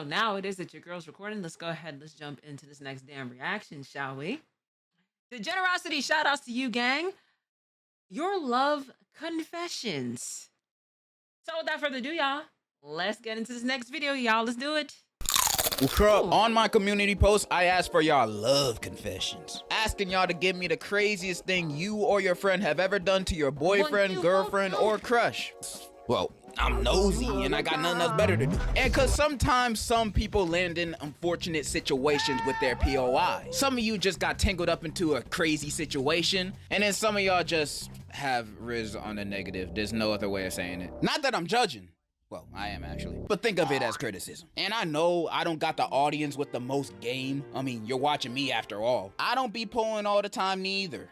now it is that your girl's recording. Let's go ahead. Let's jump into this next damn reaction, shall we? Degenerocity, shout outs to you, gang. Your love confessions. So without further ado, y'all, let's get into this next video, y'all. Let's do it. On my community post, I asked for y'all love confessions. Asking y'all to give me the craziest thing you or your friend have ever done to your boyfriend, girlfriend, or crush. Well, I'm nosy and I got nothing else better to do. And cause sometimes some people land in unfortunate situations with their POI. Some of you just got tangled up into a crazy situation, and then some of y'all just have Riz on the negative. There's no other way of saying it. Not that I'm judging. Well, I am actually. But think of it as criticism. And I know I don't got the audience with the most game. I mean, you're watching me after all. I don't be pulling all the time neither.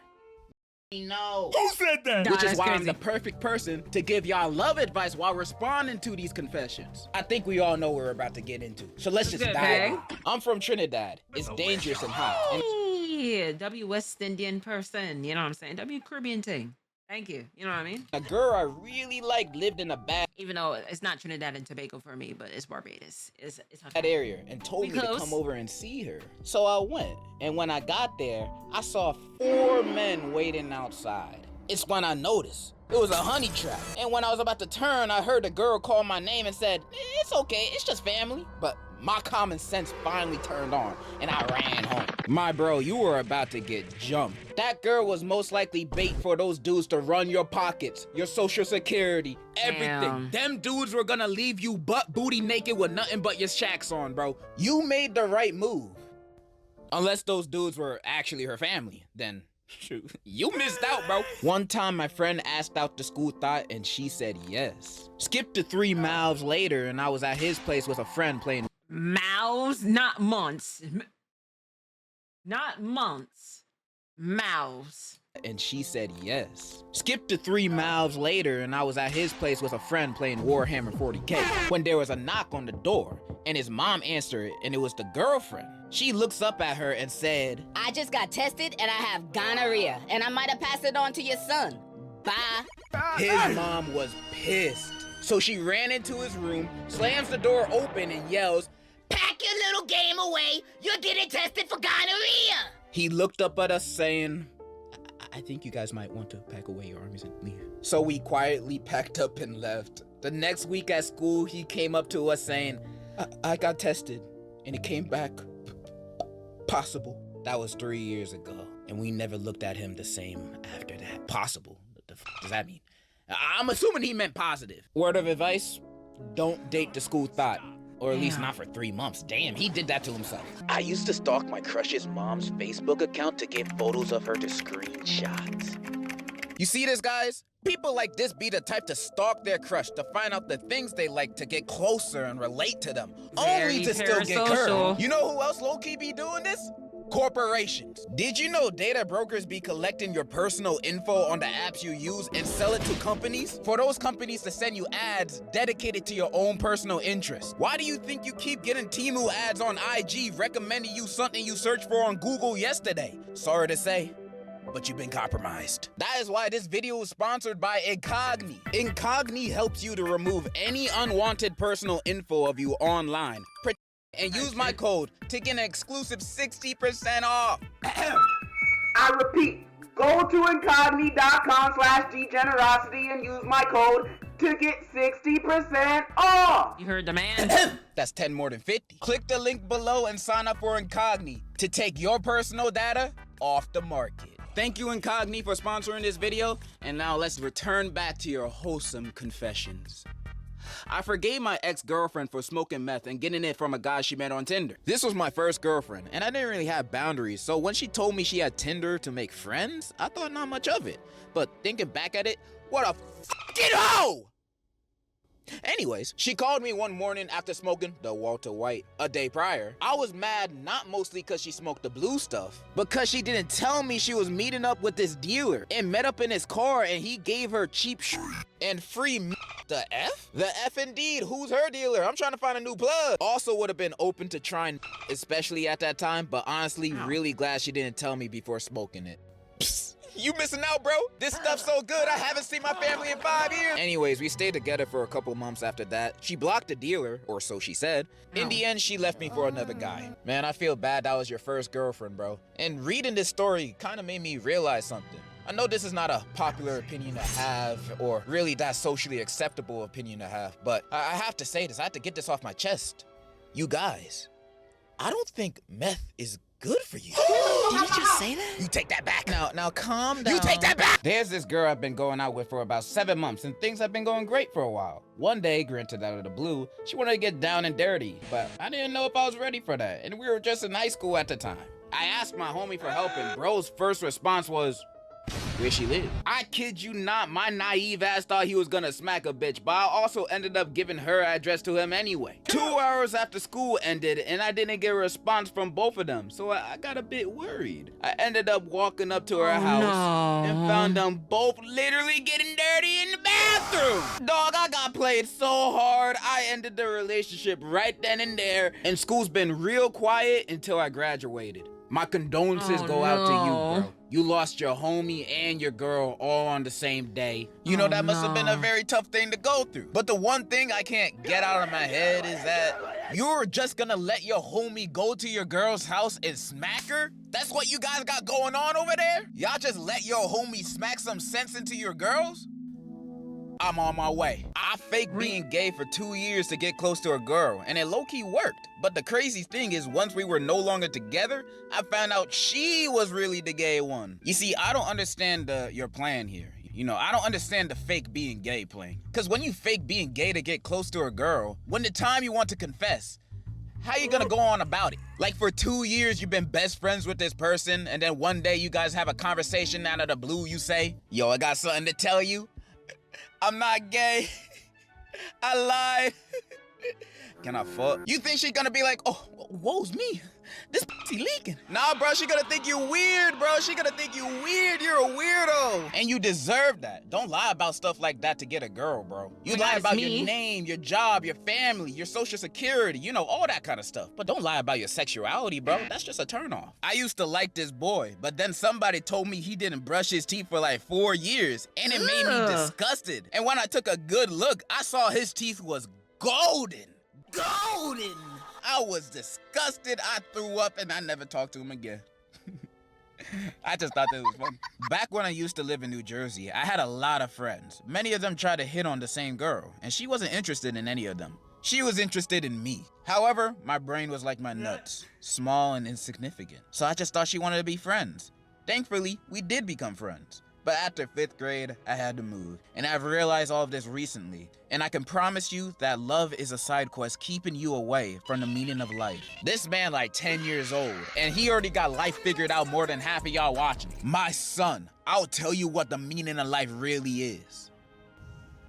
No. Who said that? Which is why I'm the perfect person to give y'all love advice while responding to these confessions. I think we all know what we're about to get into. So let's just dive in. I'm from Trinidad. It's dangerous and hot. Yeah, W West Indian person. You know what I'm saying? W Caribbean thing. Thank you. You know what I mean? A girl I really liked lived in a bad, even though it's not Trinidad and Tobago for me, but it's Barbados. It's that area, and told me to come over and see her. So I went, and when I got there, I saw 4 men waiting outside. It's when I noticed it was a honey trap. And when I was about to turn, I heard the girl call my name and said, "It's okay, it's just family." But my common sense finally turned on, and I ran home. My bro, you were about to get jumped. That girl was most likely bait for those dudes to run your pockets, your social security, everything. Damn. Them dudes were gonna leave you butt booty naked with nothing but your shacks on, bro. You made the right move. Unless those dudes were actually her family, then shoot, you missed out, bro. One time my friend asked out the school thought and she said yes. Skip to 3 miles later and I was at his place with a friend playing mouths, not months. Not months. Mouths. and she said yes. Skip to 3 miles later and I was at his place with a friend playing Warhammer 40K when there was a knock on the door and his mom answered it and it was the girlfriend. She looks up at her and said, "I just got tested and I have gonorrhea and I might have passed it on to your son. Bye." His mom was pissed. So she ran into his room, slams the door open and yells, "Pack your little game away. You're getting tested for gonorrhea." He looked up at us saying, I think you guys might want to pack away your armies and leave. So we quietly packed up and left. The next week at school, he came up to us saying, I got tested and it came back possible. That was 3 years ago. And we never looked at him the same after that. Possible? What the f does that mean? I'm assuming he meant positive. Word of advice, don't date the school thought. Or at least not for 3 months. Damn, he did that to himself. I used to stalk my crush's mom's Facebook account to get photos of her to screenshot. You see this, guys? People like this be the type to stalk their crush to find out the things they like to get closer and relate to them. Very only to still get parasocial. curved. You know who else low-key be doing this? Corporations. Did you know data brokers be collecting your personal info on the apps you use and sell it to companies? For those companies to send you ads dedicated to your own personal interests. Why do you think you keep getting Temu ads on IG recommending you something you searched for on Google yesterday? Sorry to say, but you've been compromised. That is why this video is sponsored by Incogni. Incogni helps you to remove any unwanted personal info of you online. And use my code to get an exclusive 60% off. I repeat, go to incogni.com/degenerocity and use my code to get 60% off. You heard the man. That's 10 more than 50. Click the link below and sign up for Incogni to take your personal data off the market. Thank you, Incogni, for sponsoring this video. And now let's return back to your wholesome confessions. I forgave my ex-girlfriend for smoking meth and getting it from a guy she met on Tinder. This was my first girlfriend, and I didn't really have boundaries, so when she told me she had Tinder to make friends, I thought not much of it. But thinking back at it, what a fucking hoe! Anyways, she called me one morning after smoking the Walter White a day prior. I was mad not mostly because she smoked the blue stuff, but because she didn't tell me she was meeting up with this dealer and met up in his car and he gave her cheap and free the F? The F indeed, who's her dealer? I'm trying to find a new plug. Also would have been open to trying especially at that time, but honestly, really glad she didn't tell me before smoking it. Psst. You missing out, bro. This stuff's so good, I haven't seen my family in 5 years. Anyways, we stayed together for a couple months after that. She blocked the dealer, or so she said. In the end, she left me for another guy. Man, I feel bad that was your first girlfriend, bro. And reading this story kind of made me realize something. I know this is not a popular opinion to have, or really that socially acceptable opinion to have, but I have to say this. I have to get this off my chest. You guys, I don't think meth is good for you. Did you just say that? You take that back. Now calm down. You take that back. There's this girl I've been going out with for about 7 months, and things have been going great for a while. One day, granted out of the blue, she wanted to get down and dirty, but I didn't know if I was ready for that, and we were just in high school at the time. I asked my homie for help, and bro's first response was, where she live. I kid you not, my naive ass thought he was gonna smack a bitch, but I also ended up giving her address to him anyway. 2 hours after school ended, and I didn't get a response from both of them, so I got a bit worried. I ended up walking up to her house and found them both literally getting dirty in the bathroom. Dog, I got played so hard, I ended the relationship right then and there, and school's been real quiet until I graduated. My condolences go out to you, bro. You lost your homie and your girl all on the same day. You know, that must have been a very tough thing to go through. But the one thing I can't get out of my head is that you're just gonna let your homie go to your girl's house and smack her? That's what you guys got going on over there? Y'all just let your homie smack some sense into your girls? I'm on my way. I faked being gay for 2 years to get close to a girl, and it low-key worked. But the crazy thing is, once we were no longer together, I found out she was really the gay one. You see, I don't understand your plan here. You know, I don't understand the fake being gay playing. Because when you fake being gay to get close to a girl, when the time you want to confess, how you gonna go on about it? Like, for 2 years you've been best friends with this person, and then one day you guys have a conversation out of the blue, you say, yo, I got something to tell you. I'm not gay. I lied. Can I fuck? You think she gonna be like, oh, woe's me. This pussy leaking. Nah, bro, she gonna think you weird, bro. She gonna think you weird. You're a weirdo. And you deserve that. Don't lie about stuff like that to get a girl, bro. You lie about your name, your job, your family, your social security, you know, all that kind of stuff. But don't lie about your sexuality, bro. That's just a turnoff. I used to like this boy, but then somebody told me he didn't brush his teeth for like 4 years, and it made me disgusted. And when I took a good look, I saw his teeth was golden. Golden! I was disgusted, I threw up, and I never talked to him again. I just thought that was funny. Back when I used to live in New Jersey, I had a lot of friends. Many of them tried to hit on the same girl, and she wasn't interested in any of them. She was interested in me. However, my brain was like my nuts, small and insignificant. So I just thought she wanted to be friends. Thankfully, we did become friends. But after 5th grade, I had to move. And I've realized all of this recently. And I can promise you that love is a side quest keeping you away from the meaning of life. This man like 10 years old, and he already got life figured out more than half of y'all watching. My son, I'll tell you what the meaning of life really is.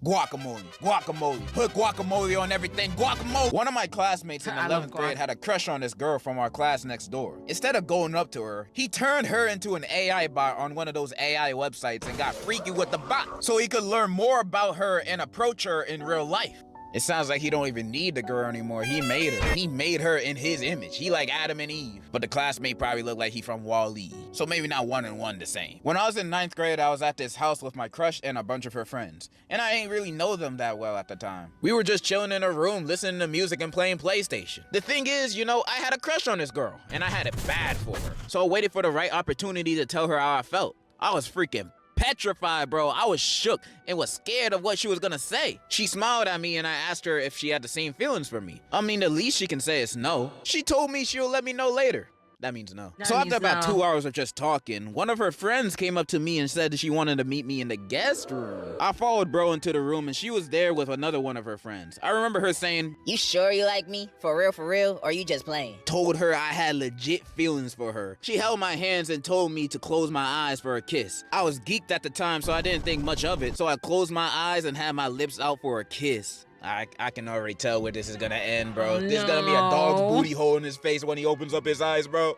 Guacamole, guacamole, put guacamole on everything, guacamole. One of my classmates in 11th grade had a crush on this girl from our class next door. Instead of going up to her, he turned her into an AI bot on one of those AI websites and got freaky with the bot so he could learn more about her and approach her in real life. It sounds like he don't even need the girl anymore. He made her. He made her in his image. He like Adam and Eve. But the classmate probably looked like he from Wall-E. So maybe not 1 and 1 the same. When I was in 9th grade, I was at this house with my crush and a bunch of her friends. And I ain't really know them that well at the time. We were just chilling in a room, listening to music and playing PlayStation. The thing is, you know, I had a crush on this girl. And I had it bad for her. So I waited for the right opportunity to tell her how I felt. I was freaking petrified, bro. I was shook and was scared of what she was gonna say. She smiled at me and I asked her if she had the same feelings for me. I mean, the least she can say is no. She told me she'll let me know later. That means no. So after about 2 hours of just talking, one of her friends came up to me and said that she wanted to meet me in the guest room. I followed bro into the room and she was there with another one of her friends. I remember her saying, You sure you like me? For real, or you just playing? Told her I had legit feelings for her. She held my hands and told me to close my eyes for a kiss. I was geeked at the time, so I didn't think much of it. So I closed my eyes and had my lips out for a kiss. I can already tell where this is gonna end, bro. There's gonna be a dog's booty hole in his face when he opens up his eyes, bro.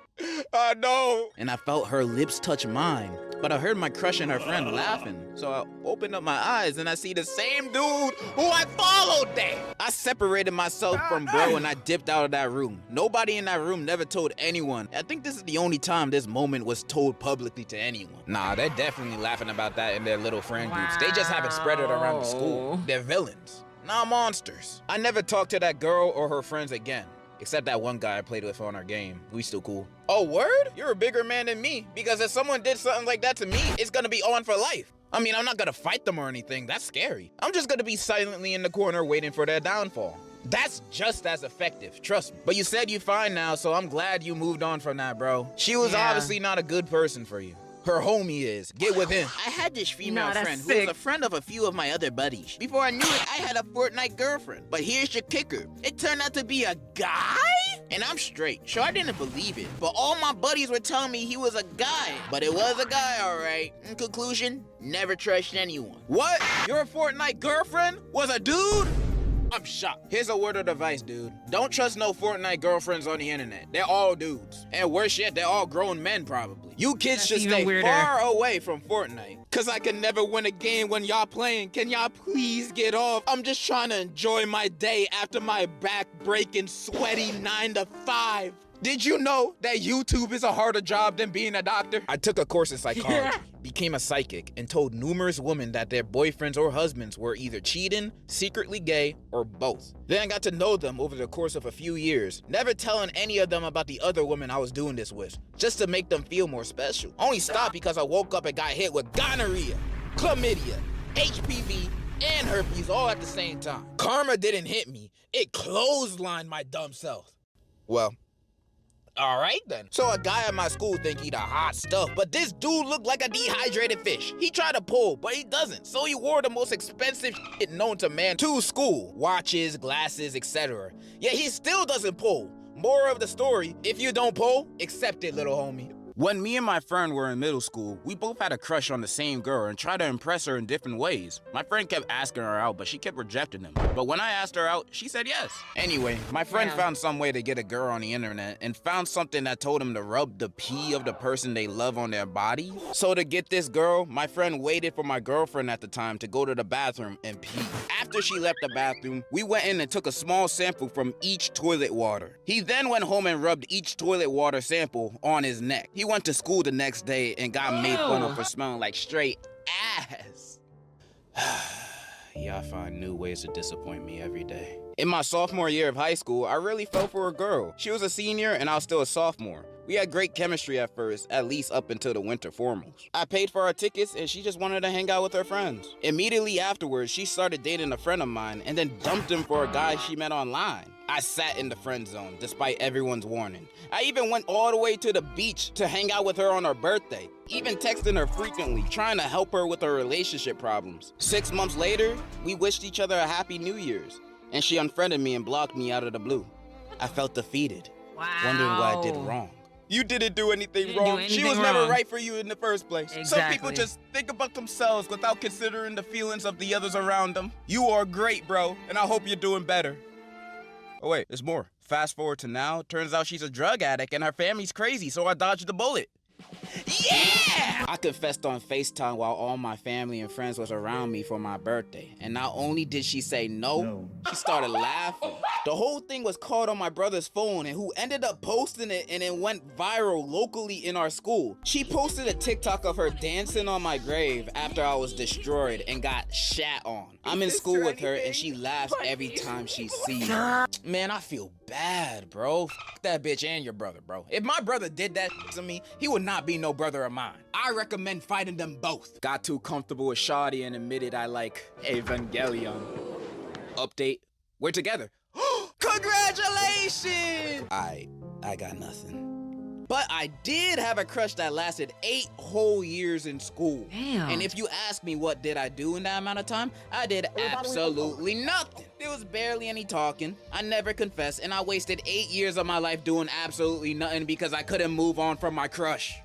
I know. And I felt her lips touch mine, but I heard my crush and her friend laughing. So I opened up my eyes and I see the same dude who I followed there. I separated myself from bro and I dipped out of that room. Nobody in that room never told anyone. I think this is the only time this moment was told publicly to anyone. Nah, they're definitely laughing about that in their little friend groups. They just haven't spread it around the school. They're villains, not monsters. I never talked to that girl or her friends again. Except that one guy I played with on our game. We still cool. Oh, word? You're a bigger man than me. Because if someone did something like that to me, it's gonna be on for life. I mean, I'm not gonna fight them or anything. That's scary. I'm just gonna be silently in the corner waiting for their downfall. That's just as effective, trust me. But you said you're fine now, so I'm glad you moved on from that, bro. She was obviously not a good person for you. Her homie is. Get with him. I had this female friend who was a friend of a few of my other buddies. Before I knew it, I had a Fortnite girlfriend. But here's your kicker. It turned out to be a guy? And I'm straight. Sure, I didn't believe it. But all my buddies were telling me he was a guy. But it was a guy, all right. In conclusion, never trust anyone. What? Your Fortnite girlfriend was a dude? I'm shocked. Here's a word of advice, dude. Don't trust no Fortnite girlfriends on the internet. They're all dudes. And worse yet, they're all grown men, probably. You kids should stay far away from Fortnite. Cause I can never win a game when y'all playing. Can y'all please get off? I'm just trying to enjoy my day after my back-breaking, sweaty 9 to 5. Did you know that YouTube is a harder job than being a doctor? I took a course in psychology, became a psychic, and told numerous women that their boyfriends or husbands were either cheating, secretly gay, or both. Then I got to know them over the course of a few years, never telling any of them about the other women I was doing this with, just to make them feel more special. Only stopped because I woke up and got hit with gonorrhea, chlamydia, HPV, and herpes all at the same time. Karma didn't hit me, it clotheslined my dumb self. Well, all right then. So a guy at my school think he the hot stuff, but this dude looked like a dehydrated fish. He tried to pull, but he doesn't. So he wore the most expensive shit known to man to school. Watches, glasses, etc. Yet he still doesn't pull. Moral of the story, if you don't pull, accept it, little homie. When me and my friend were in middle school, we both had a crush on the same girl and tried to impress her in different ways. My friend kept asking her out, but she kept rejecting him. But when I asked her out, she said yes. Anyway, my friend found some way to get a girl on the internet and found something that told him to rub the pee of the person they love on their body. So to get this girl, my friend waited for my girlfriend at the time to go to the bathroom and pee. After she left the bathroom, we went in and took a small sample from each toilet water. He then went home and rubbed each toilet water sample on his neck. He went to school the next day and got made fun of for smelling like straight ass. Y'all find new ways to disappoint me every day. In my sophomore year of high school, I really fell for a girl. She was a senior and I was still a sophomore. We had great chemistry at first, at least up until the winter formals. I paid for our tickets and she just wanted to hang out with her friends. Immediately afterwards, she started dating a friend of mine and then dumped him for a guy she met online. I sat in the friend zone, despite everyone's warning. I even went all the way to the beach to hang out with her on her birthday, even texting her frequently, trying to help her with her relationship problems. 6 months later, we wished each other a happy New Year's, and she unfriended me and blocked me out of the blue. I felt defeated, wondering what I did wrong. You didn't do anything wrong. She was never right for you in the first place. Exactly. Some people just think about themselves without considering the feelings of the others around them. You are great, bro, and I hope you're doing better. Oh wait, there's more. Fast forward to now, turns out she's a drug addict and her family's crazy, so I dodged the bullet. Yeah! I confessed on FaceTime while all my family and friends was around me for my birthday. And not only did she say no, she started laughing. The whole thing was caught on my brother's phone and who ended up posting it and it went viral locally in our school. She posted a TikTok of her dancing on my grave after I was destroyed and got shat on. I'm in school with her and she laughs every time she sees me. Man, I feel bad, bro. F that bitch and your brother, bro. If my brother did that to me, he would not be no brother of mine. I recommend fighting them both. Got too comfortable with Shawty and admitted I like Evangelion. Update, we're together. Congratulations! I got nothing. But I did have a crush that lasted 8 whole years in school. Damn. And if you ask me what did I do in that amount of time, I did absolutely nothing. There was barely any talking. I never confessed, and I wasted 8 years of my life doing absolutely nothing because I couldn't move on from my crush.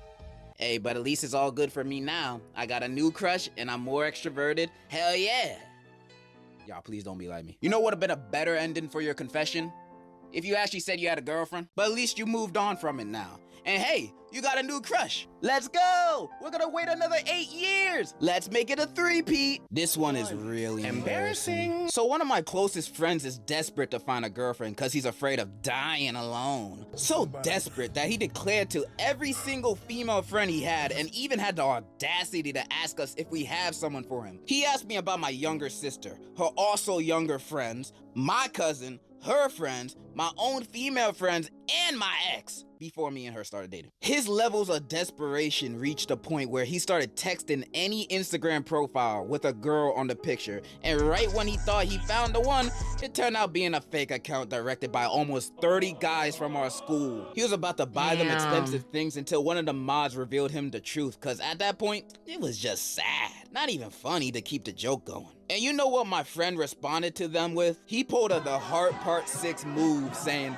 Hey, but at least it's all good for me now. I got a new crush, and I'm more extroverted. Hell yeah. Y'all, please don't be like me. You know what would have been a better ending for your confession? If you actually said you had a girlfriend, but at least you moved on from it now. And hey, you got a new crush. Let's go. We're gonna wait another 8 years. Let's make it a three-peat. This one is really embarrassing. So one of my closest friends is desperate to find a girlfriend because he's afraid of dying alone. So desperate that he declared to every single female friend he had and even had the audacity to ask us if we have someone for him. He asked me about my younger sister, her also younger friends, my cousin, her friends, my own female friends, and my ex before me and her started dating. His levels of desperation reached a point where he started texting any Instagram profile with a girl on the picture, and right when he thought he found the one, it turned out being a fake account directed by almost 30 guys from our school. He was about to buy them expensive things until one of the mods revealed him the truth, cause at that point, it was just sad. Not even funny to keep the joke going. And you know what my friend responded to them with? He pulled a The Heart Part 6 move saying,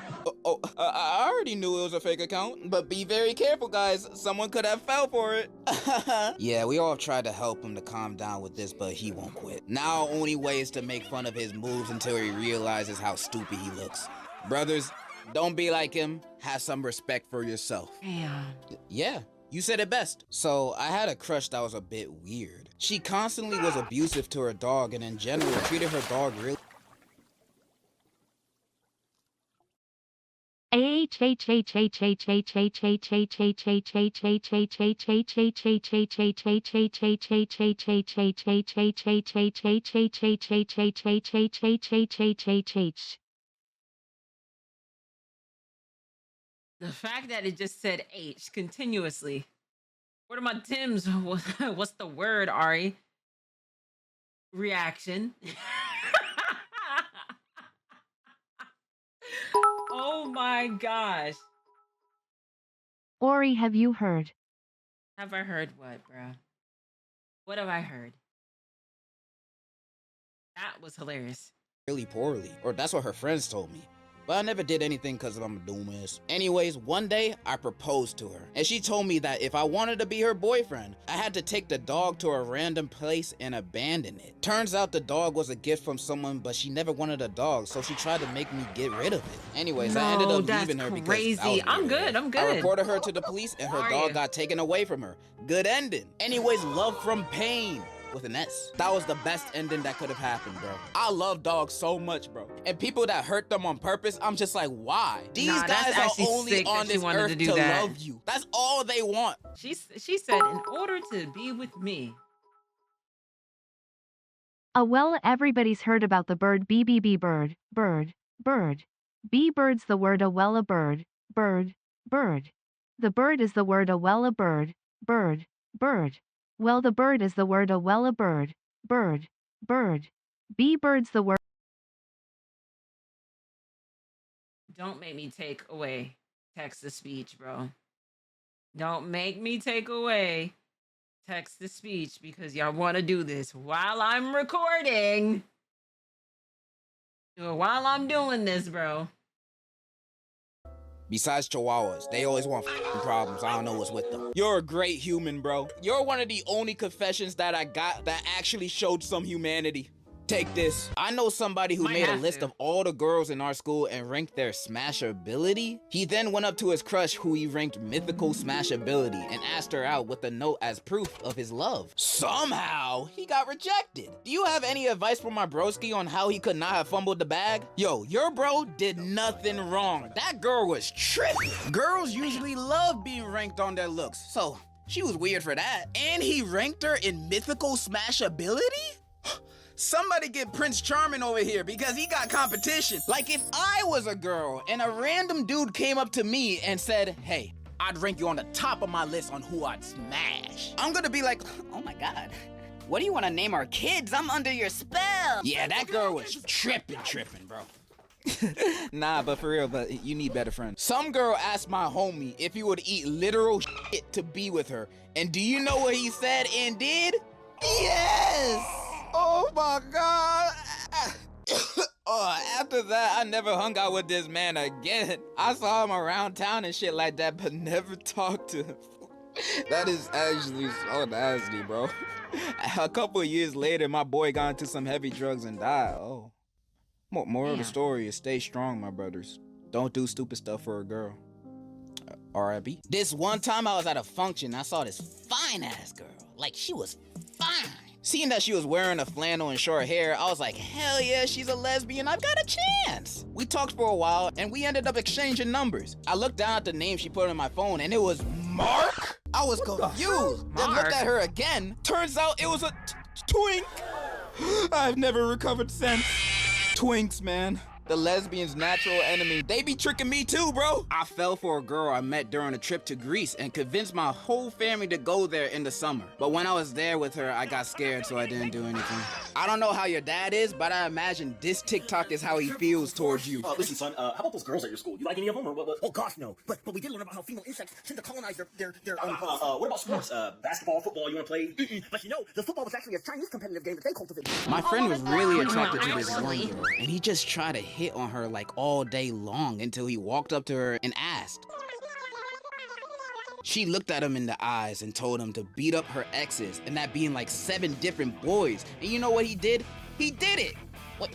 I already knew it was a fake account, but be very careful, guys. Someone could have fell for it. Yeah, we all tried to help him to calm down with this, but he won't quit. Now, only way is to make fun of his moves until he realizes how stupid he looks. Brothers, don't be like him. Have some respect for yourself. Yeah. You said it best. So I had a crush that was a bit weird. She constantly was abusive to her dog and in general treated her dog really The fact that it just said H continuously. What are my Tims? What's the word, Ari? Reaction. Oh my gosh. Ori, have you heard? Have I heard what, bro? What have I heard? That was hilarious. really poorly, or that's what her friends told me. But I never did anything because I'm a dumbass. Anyways, one day I proposed to her, and she told me that if I wanted to be her boyfriend, I had to take the dog to a random place and abandon it. Turns out the dog was a gift from someone, but she never wanted a dog, so she tried to make me get rid of it. Anyways, I ended up leaving her because I was I'm good. I reported her to the police, and her dog got taken away from her. Good ending. Anyways, love from pain. With an S. That was the best ending that could have happened, bro. I love dogs so much, bro. And people that hurt them on purpose, I'm just like, why? These guys are only on this earth to love you. That's all they want. She said, in order to be with me. Well, everybody's heard about the bird BBB bird, bird, bird. B bird's the word well a bird, bird, bird. The bird is the word well a bird, bird, bird. Well, the bird is the word well a bird, bird, bird. B bird's the word. Don't make me take away text to speech, bro. Don't make me take away text to speech because y'all want to do this while I'm recording. While I'm doing this, bro. Besides chihuahuas, they always want problems. I don't know what's with them. You're a great human, bro. You're one of the only confessions that I got that actually showed some humanity. Take this. I know somebody who made a list of all the girls in our school and ranked their smashability. He then went up to his crush who he ranked mythical smashability and asked her out with a note as proof of his love. Somehow, he got rejected. Do you have any advice for my broski on how he could not have fumbled the bag? Yo, your bro did nothing wrong. That girl was tripping. Girls usually love being ranked on their looks, so she was weird for that. And he ranked her in mythical smashability? Somebody get Prince Charming over here because he got competition. Like if I was a girl and a random dude came up to me and said, hey, I'd rank you on the top of my list on who I'd smash. I'm gonna be like, Oh my god. What do you want to name our kids? I'm under your spell. yeah, that girl was tripping, bro. Nah, but for real, but you need better friends. Some girl asked my homie if he would eat literal shit to be with her. And do you know what he said and did? Yes! Oh my god! After that, I never hung out with this man again. I saw him around town and shit like that, but never talked to him. That is actually so nasty, bro. A couple of years later, my boy got into some heavy drugs and died. Oh. More of the Damn. story is stay strong, my brothers. Don't do stupid stuff for a girl. R.I.P. This one time I was at a function, I saw this fine-ass girl. Like, she was fine. Seeing that she was wearing a flannel and short hair, I was like, hell yeah, she's a lesbian, I've got a chance. We talked for a while, and we ended up exchanging numbers. I looked down at the name she put on my phone, and it was Mark? I was confused. Then looked at her again. Turns out it was a twink. I've never recovered since. Twinks, man. The lesbian's natural enemy. They be tricking me too, bro. I fell for a girl I met during a trip to Greece and convinced my whole family to go there in the summer. But when I was there with her, I got scared, so I didn't do anything. I don't know how your dad is, but I imagine this TikTok is how he feels towards you. Listen, son, how about those girls at your school? You like any of them? Or what? Oh, gosh, no. But we did learn about how female insects tend to colonize their what about sports? Basketball, football, you want to play? But you know, the football was actually a Chinese competitive game that they cultivated. My friend was really attracted to this Actually. one girl, and he just tried to hit on her like all day long until he walked up to her and asked. She looked at him in the eyes and told him to beat up her exes, and that being like 7 different boys. And you know what he did? He did it! What?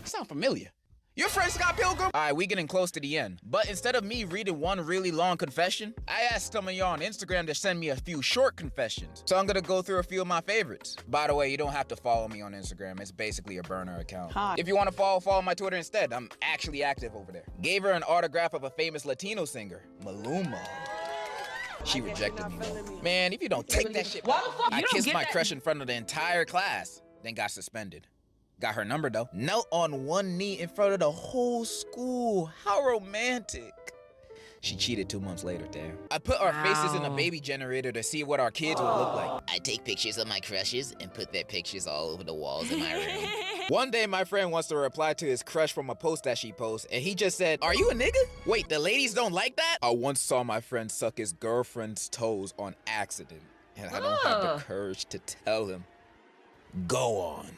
Sound familiar. Your friend Scott Pilgrim? Alright, we getting close to the end. But instead of me reading one really long confession, I asked some of y'all on Instagram to send me a few short confessions. So I'm gonna go through a few of my favorites. By the way, you don't have to follow me on Instagram. It's basically a burner account. Hi. If you want to follow my Twitter instead. I'm actually active over there. Gave her an autograph of a famous Latino singer, Maluma. She rejected me, though. Man, if you don't take that shit, Why the fuck I you don't kissed get my that? crush in front of the entire class, then got suspended. Got her number though. Knelt on one knee in front of the whole school. How romantic. She cheated 2 months later, damn. I put our faces in a Wow. baby generator to see what our kids would look like. I take pictures of my crushes and put their pictures all over the walls in my room. One day my friend wants to reply to his crush from a post that she posts, and he just said, "Are you a nigga?" Wait, the ladies don't like that? I once saw my friend suck his girlfriend's toes on accident, and I don't have the Ugh. courage to tell him. Go on.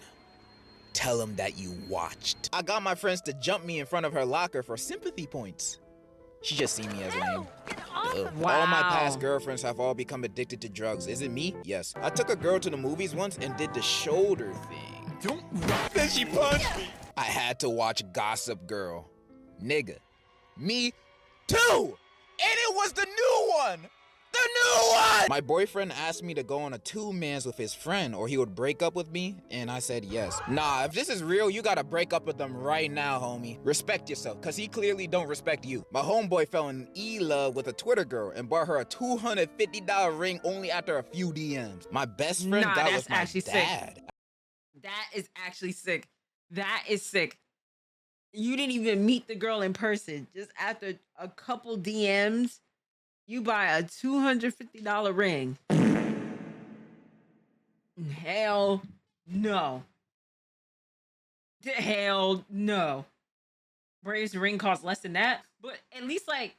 Tell him that you watched. I got my friends to jump me in front of her locker for sympathy points. She just see me as lame. Ugh. Wow. All my past girlfriends have all become addicted to drugs. Is it me? Yes. I took a girl to the movies once and did the shoulder thing. Then she punched me. I had to watch Gossip Girl. Nigga. Me too! And it was the new one! The new one! My boyfriend asked me to go on a 2-mans with his friend or he would break up with me, and I said yes. Nah, if this is real, you gotta break up with them right now, homie. Respect yourself, cause he clearly don't respect you. My homeboy fell in love with a Twitter girl and bought her a $250 ring only after a few DMs. My best friend Nah, got that's with my actually sick. dad. That is actually sick. That is sick. You didn't even meet the girl in person. Just after a couple DMs, you buy a $250 ring. Hell no. Hell no. Braves ring costs less than that. But at least like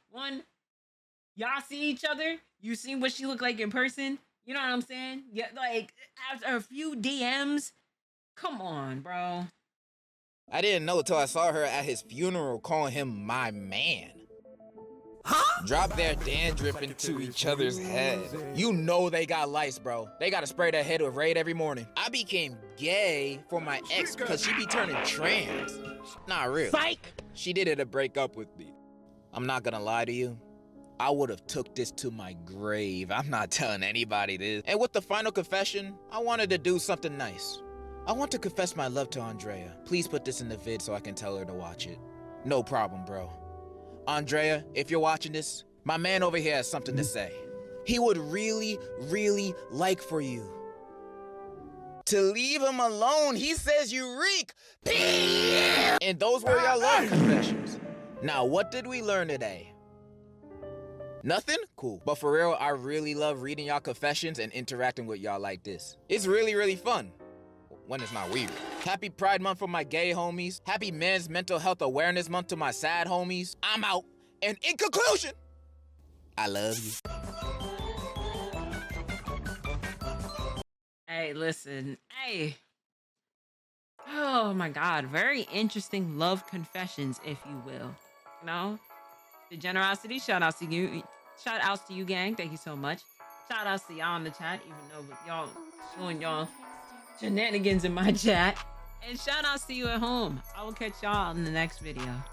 y'all see each other. You seen what she looked like in person. You know what I'm saying? Yeah, like after a few DMs. Come on, bro. I didn't know till I saw her at his funeral calling him my man. Huh? Drop their dandruff into each other's head. You know they got lice, bro. They gotta spray their head with Raid every morning. I became gay for my ex because she be turning trans. Not real. Psych! She did it to break up with me. I'm not gonna lie to you. I would have took this to my grave. I'm not telling anybody this. And with the final confession, I wanted to do something nice. I want to confess my love to Andrea. Please put this in the vid so I can tell her to watch it. No problem, bro. Andrea, if you're watching this, my man over here has something to say. He would really, really like for you to leave him alone. He says you reek. And those were your love confessions. Now, what did we learn today? Nothing? Cool. But for real, I really love reading y'all confessions and interacting with y'all like this. It's really, really fun. When it's not weird. Happy Pride Month for my gay homies. Happy Men's Mental Health Awareness Month to my sad homies. I'm out. And in conclusion, I love you. Hey, listen. Hey. Oh my God. Very interesting love confessions, if you will. You know? Degenerocity, shout outs to you. Shout outs to you, gang. Thank you so much. Shout outs to y'all in the chat, even though y'all showing y'all shenanigans in my chat. And shout outs to you at home. I will catch y'all in the next video.